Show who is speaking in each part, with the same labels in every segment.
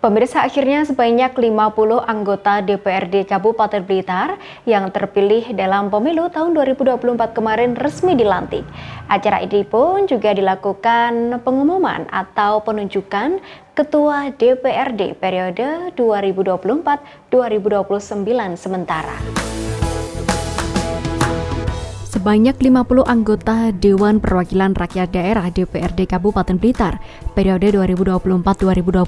Speaker 1: Pemirsa, akhirnya sebanyak 50 anggota DPRD Kabupaten Blitar yang terpilih dalam pemilu tahun 2024 kemarin resmi dilantik. Acara ini pun juga dilakukan pengumuman atau penunjukan Ketua DPRD periode 2024-2029 sementara. Sebanyak 50 anggota Dewan Perwakilan Rakyat Daerah DPRD Kabupaten Blitar periode 2024-2029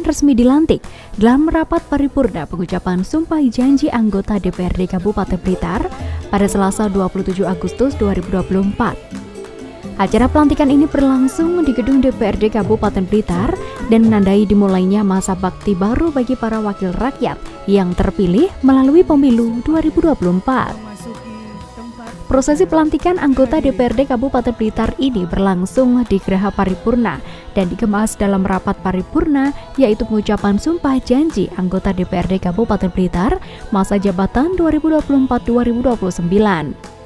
Speaker 1: resmi dilantik dalam rapat paripurna pengucapan sumpah janji anggota DPRD Kabupaten Blitar pada Selasa 27 Agustus 2024. Acara pelantikan ini berlangsung di gedung DPRD Kabupaten Blitar dan menandai dimulainya masa bakti baru bagi para wakil rakyat yang terpilih melalui pemilu 2024. Prosesi pelantikan anggota DPRD Kabupaten Blitar ini berlangsung di Geraha Paripurna dan dikemas dalam rapat paripurna, yaitu pengucapan sumpah janji anggota DPRD Kabupaten Blitar masa jabatan 2024-2029.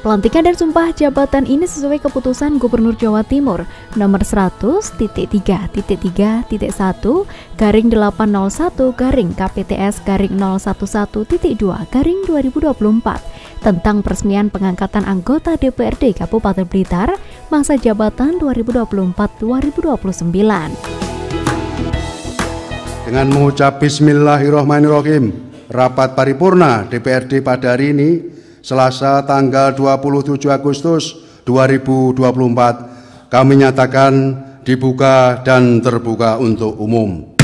Speaker 1: Pelantikan dan sumpah jabatan ini sesuai keputusan Gubernur Jawa Timur nomor 100.3.801-KPTS-011.2/2024 tentang peresmian pengangkatan anggota DPRD Kabupaten Blitar masa jabatan 2024-2029.
Speaker 2: Dengan mengucap Bismillahirrahmanirrahim, rapat paripurna DPRD pada hari ini Selasa tanggal 27 Agustus 2024 kami nyatakan dibuka dan terbuka untuk umum.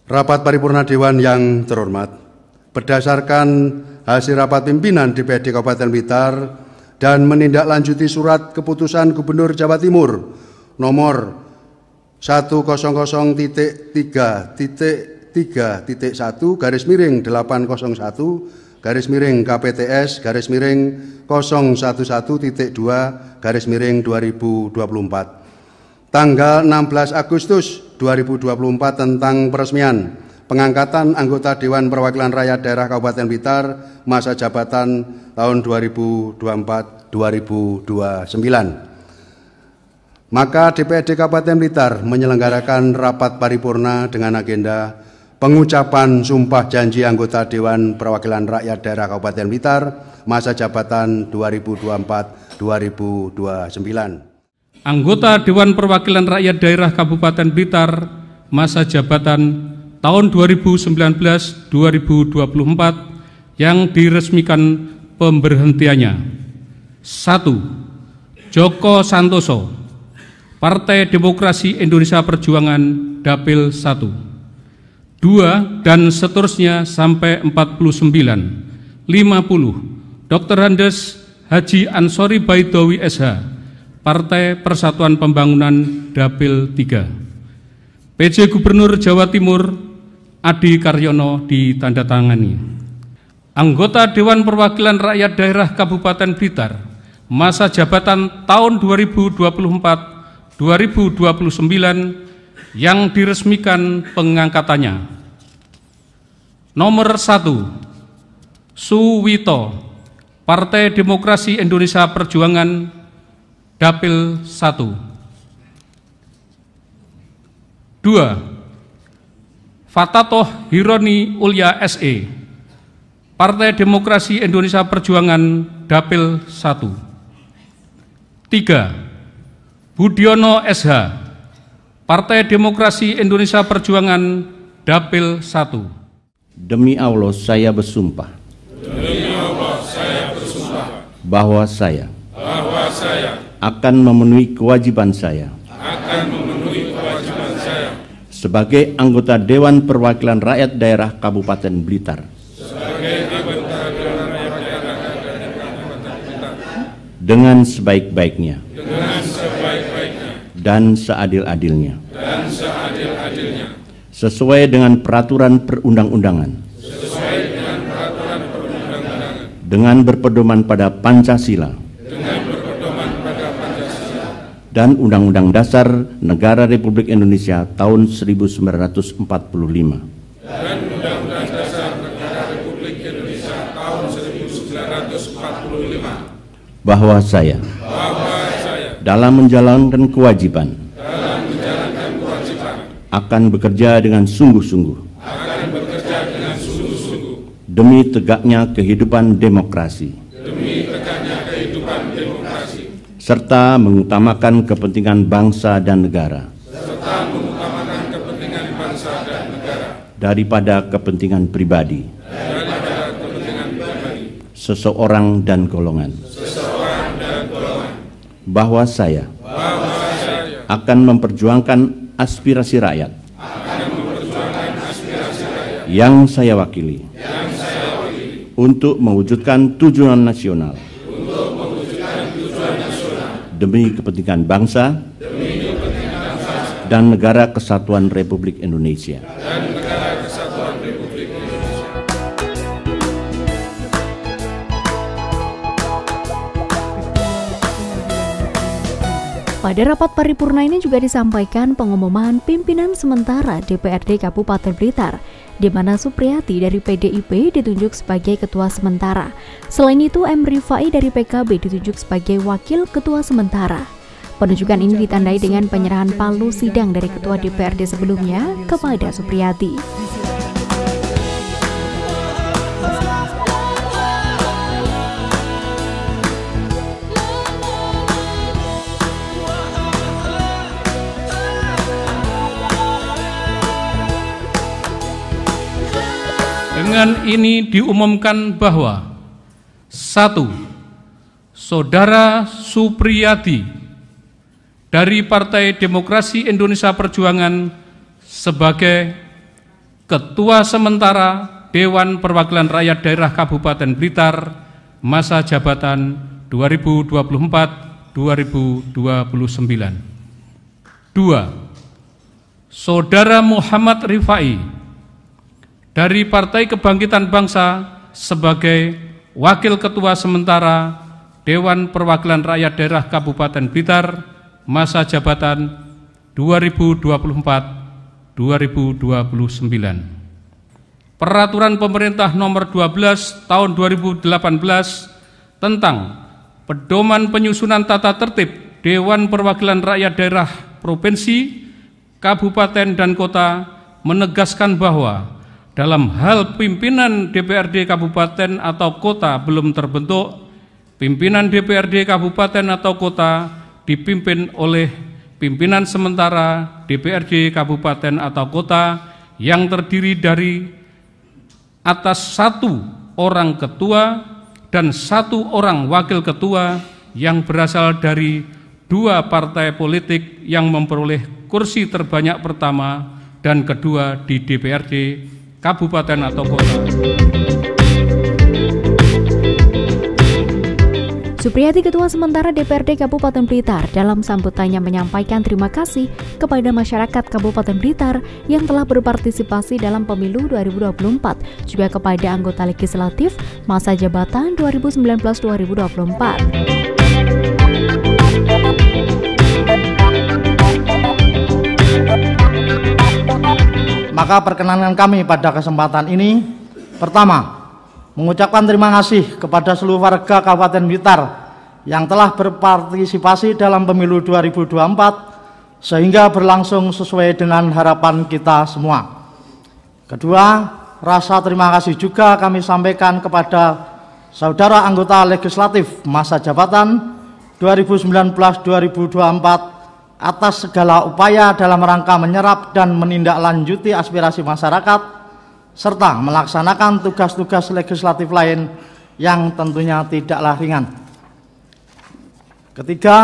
Speaker 2: Rapat paripurna Dewan yang terhormat, berdasarkan hasil rapat pimpinan DPRD Kabupaten Blitar dan menindaklanjuti surat keputusan Gubernur Jawa Timur nomor 100.3.1-801-811.2/2024 tanggal 16 Agustus 2024 tentang peresmian pengangkatan anggota Dewan Perwakilan Rakyat Daerah Kabupaten Blitar masa jabatan tahun 2024-2029. Maka DPRD Kabupaten Blitar menyelenggarakan rapat paripurna dengan agenda pengucapan sumpah janji anggota Dewan Perwakilan Rakyat Daerah Kabupaten Blitar masa jabatan 2024-2029.
Speaker 3: Anggota Dewan Perwakilan Rakyat Daerah Kabupaten Blitar masa jabatan tahun 2019-2024 yang diresmikan pemberhentiannya. 1. Joko Santoso, Partai Demokrasi Indonesia Perjuangan, Dapil 1. 2 dan seterusnya sampai 49. 50. Dr. Andes Haji Ansori Baidowi SH, Partai Persatuan Pembangunan, Dapil 3. PJ Gubernur Jawa Timur Adi Karyono ditandatangani. Anggota Dewan Perwakilan Rakyat Daerah Kabupaten Blitar masa jabatan tahun 2024-2029 yang diresmikan pengangkatannya. Nomor 1. Suwito, Partai Demokrasi Indonesia Perjuangan, Dapil 1. 2. Fatatoh Hironi Ulya SE, Partai Demokrasi Indonesia Perjuangan, Dapil 1. 3. Budiono SH, Partai Demokrasi Indonesia Perjuangan, Dapil 1.
Speaker 4: Demi Allah saya bersumpah.
Speaker 5: Demi Allah saya bersumpah.
Speaker 4: Bahwa saya akan memenuhi kewajiban saya. Sebagai anggota Dewan Perwakilan Rakyat Daerah Kabupaten Blitar. Dengan sebaik-baiknya. Dan seadil-adilnya. Sesuai dengan peraturan perundang-undangan. Dengan berpedoman pada Pancasila. Dan Undang-Undang Dasar Negara Republik Indonesia tahun 1945.
Speaker 5: Dan Undang-Undang Dasar Negara Republik Indonesia tahun 1945.
Speaker 4: Bahwa saya dalam menjalankan kewajiban akan bekerja dengan sungguh-sungguh demi tegaknya kehidupan demokrasi serta mengutamakan kepentingan bangsa dan negara daripada kepentingan pribadi seseorang dan golongan. Bahwa saya akan memperjuangkan aspirasi rakyat yang saya wakili untuk mewujudkan tujuan nasional demi kepentingan bangsa dan negara kesatuan Republik Indonesia.
Speaker 1: Pada rapat paripurna ini juga disampaikan pengumuman pimpinan sementara DPRD Kabupaten Blitar, di mana Supriyati dari PDIP ditunjuk sebagai ketua sementara. Selain itu, M. Rifai dari PKB ditunjuk sebagai wakil ketua sementara. Penunjukan ini ditandai dengan penyerahan palu sidang dari ketua DPRD sebelumnya kepada Supriyati.
Speaker 3: Dengan ini diumumkan bahwa 1. Saudara Supriyati dari Partai Demokrasi Indonesia Perjuangan sebagai Ketua Sementara Dewan Perwakilan Rakyat Daerah Kabupaten Blitar masa jabatan 2024-2029. 2. Saudara Muhammad Rifai dari Partai Kebangkitan Bangsa sebagai Wakil Ketua Sementara Dewan Perwakilan Rakyat Daerah Kabupaten Blitar masa jabatan 2024-2029. Peraturan Pemerintah Nomor 12 Tahun 2018 tentang Pedoman Penyusunan Tata Tertib Dewan Perwakilan Rakyat Daerah Provinsi, Kabupaten, dan Kota menegaskan bahwa dalam hal pimpinan DPRD Kabupaten atau Kota belum terbentuk, pimpinan DPRD Kabupaten atau Kota dipimpin oleh pimpinan sementara DPRD Kabupaten atau Kota yang terdiri dari atas 1 orang ketua dan 1 orang wakil ketua yang berasal dari 2 partai politik yang memperoleh kursi terbanyak pertama dan kedua di DPRD Kabupaten atau Kota.
Speaker 1: Supriyati Ketua Sementara DPRD Kabupaten Blitar dalam sambutannya menyampaikan terima kasih kepada masyarakat Kabupaten Blitar yang telah berpartisipasi dalam pemilu 2024, juga kepada anggota legislatif masa jabatan 2019-2024.
Speaker 6: Maka perkenankan kami pada kesempatan ini, pertama, mengucapkan terima kasih kepada seluruh warga Kabupaten Blitar yang telah berpartisipasi dalam pemilu 2024 sehingga berlangsung sesuai dengan harapan kita semua. Kedua, rasa terima kasih juga kami sampaikan kepada saudara anggota legislatif masa jabatan 2019-2024 atas segala upaya dalam rangka menyerap dan menindaklanjuti aspirasi masyarakat serta melaksanakan tugas-tugas legislatif lain yang tentunya tidaklah ringan. Ketiga,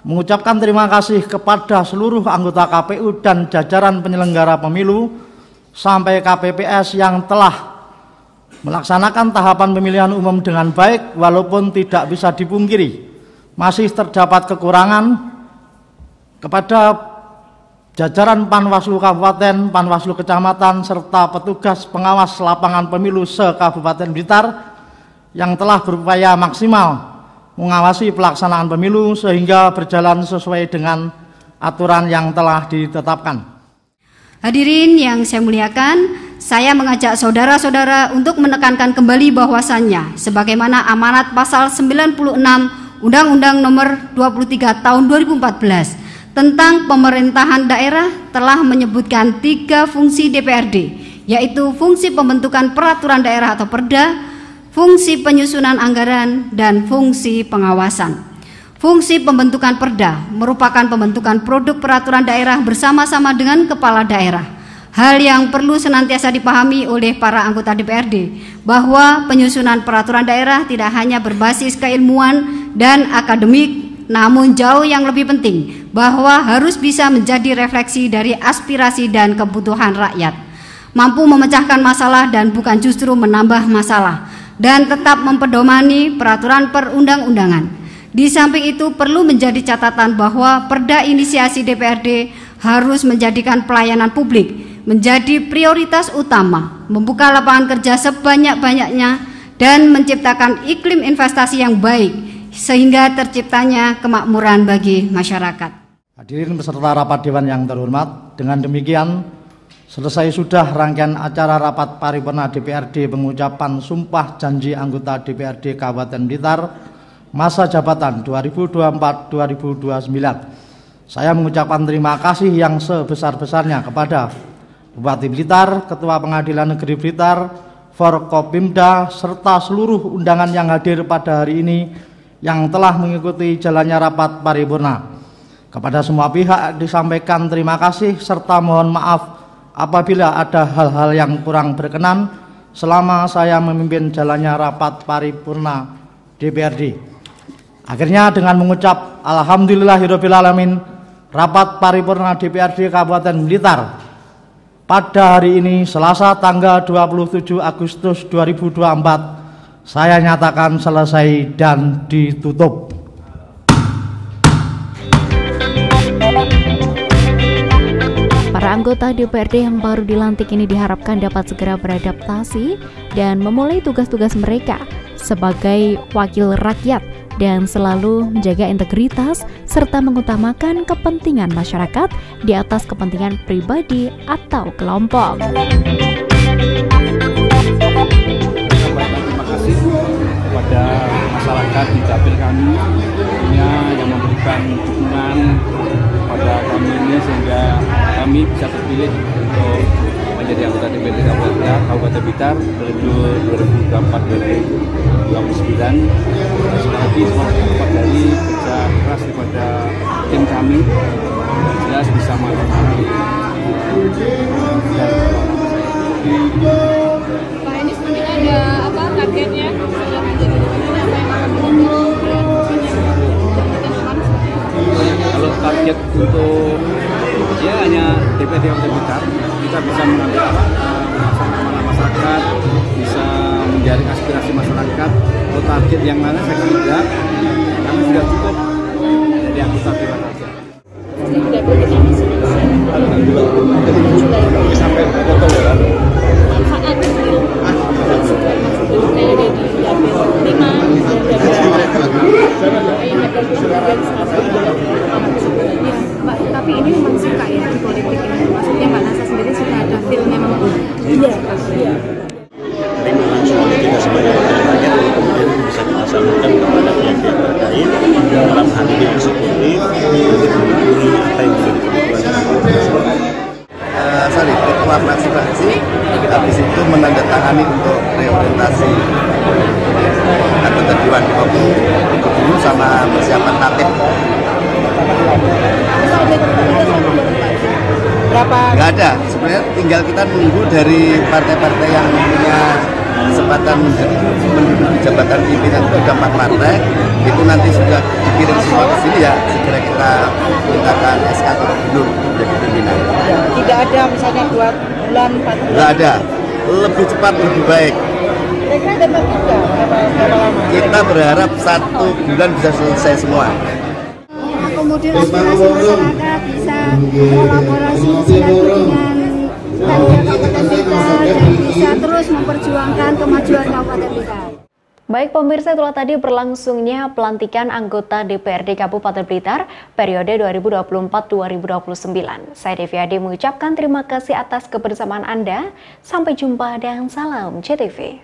Speaker 6: mengucapkan terima kasih kepada seluruh anggota KPU dan jajaran penyelenggara pemilu sampai KPPS yang telah melaksanakan tahapan pemilihan umum dengan baik, walaupun tidak bisa dipungkiri masih terdapat kekurangan. Kepada jajaran Panwaslu Kabupaten, Panwaslu Kecamatan, serta petugas pengawas lapangan pemilu se-Kabupaten Blitar yang telah berupaya maksimal mengawasi pelaksanaan pemilu sehingga berjalan sesuai dengan aturan yang telah ditetapkan.
Speaker 7: Hadirin yang saya muliakan, saya mengajak saudara-saudara untuk menekankan kembali bahwasannya sebagaimana amanat pasal 96 Undang-Undang Nomor 23 Tahun 2014 tentang pemerintahan daerah telah menyebutkan 3 fungsi DPRD, yaitu fungsi pembentukan peraturan daerah atau Perda, fungsi penyusunan anggaran, dan fungsi pengawasan. Fungsi pembentukan Perda merupakan pembentukan produk peraturan daerah bersama-sama dengan kepala daerah. Hal yang perlu senantiasa dipahami oleh para anggota DPRD, bahwa penyusunan peraturan daerah tidak hanya berbasis keilmuan dan akademik, namun jauh yang lebih penting, bahwa harus bisa menjadi refleksi dari aspirasi dan kebutuhan rakyat, mampu memecahkan masalah dan bukan justru menambah masalah, dan tetap mempedomani peraturan perundang-undangan. Di samping itu perlu menjadi catatan bahwa Perda inisiasi DPRD harus menjadikan pelayanan publik menjadi prioritas utama, membuka lapangan kerja sebanyak-banyaknya, dan menciptakan iklim investasi yang baik, sehingga terciptanya kemakmuran bagi masyarakat.
Speaker 6: Hadirin peserta rapat Dewan yang terhormat, dengan demikian selesai sudah rangkaian acara rapat paripurna DPRD pengucapan sumpah janji anggota DPRD Kabupaten Blitar masa jabatan 2024-2029. Saya mengucapkan terima kasih yang sebesar-besarnya kepada Bupati Blitar, Ketua Pengadilan Negeri Blitar, Forkopimda, serta seluruh undangan yang hadir pada hari ini yang telah mengikuti jalannya rapat paripurna. Kepada semua pihak disampaikan terima kasih serta mohon maaf apabila ada hal-hal yang kurang berkenan selama saya memimpin jalannya rapat paripurna DPRD. Akhirnya dengan mengucap alhamdulillahirobbilalamin, rapat paripurna DPRD Kabupaten Blitar pada hari ini Selasa tanggal 27 Agustus 2024 saya nyatakan selesai dan ditutup.
Speaker 1: Para anggota DPRD yang baru dilantik ini diharapkan dapat segera beradaptasi dan memulai tugas-tugas mereka sebagai wakil rakyat dan selalu menjaga integritas serta mengutamakan kepentingan masyarakat di atas kepentingan pribadi atau kelompok.
Speaker 8: Kepada masyarakat di dapil kami yang memberikan dukungan pada kami ini sehingga kami bisa terpilih untuk menjadi anggota DPRD Kabupaten Blitar periode 2024-2029. Sekali lagi semoga dari kerja keras daripada tim kami jelas bisa menghasilkan.
Speaker 9: Pak, ini sebenarnya ada apa targetnya?
Speaker 8: Kalau target untuk ya hanya DPRD Kabupaten Blitar, kita bisa mengambil masyarakat, bisa menjaring aspirasi masyarakat. Kalau target yang mana saya kira kami sudah cukup jadi anggota Dewan Rakyat. Sampai potong ya.
Speaker 9: Tapi ini memang suka ya di politik ini, maksudnya Mbak Nasa sendiri sudah ada feel memang iya.
Speaker 10: Tapi memang soal kita sebagai wakil rakyat kemudian bisa kita salurkan kepada pihak-pihak terkait dalam hal ini eksekutif untuk memenuhi apa yang menjadi kebutuhan.
Speaker 11: Ketua fraksi habis itu menandatangani untuk reorientasi anggota Dewan itu dulu sama persiapan tatip. Nggak ada, sebenarnya tinggal kita nunggu dari partai-partai yang punya kesempatan menduduki jabatan pimpinan itu ada 4 partai, itu nanti sudah dikirim semua ke sini ya, segera kita mintakan SK ke gubernur menjadi pimpinan.
Speaker 9: Tidak ada misalnya 2 bulan, 4 bulan?
Speaker 11: Nggak ada, lebih cepat lebih baik.
Speaker 9: Mereka dapat juga berapa lama?
Speaker 11: Kita berharap 1 bulan bisa selesai semua.
Speaker 9: Kemudian aspirasi masyarakat bisa kolaborasi sinergi dengan Pemda Kabupaten Blitar dan bisa terus memperjuangkan kemajuan Kabupaten Blitar.
Speaker 1: Baik pemirsa, itulah tadi berlangsungnya pelantikan anggota DPRD Kabupaten Blitar periode 2024-2029. Saya Devi Ade mengucapkan terima kasih atas kebersamaan Anda. Sampai jumpa dan salam CTV.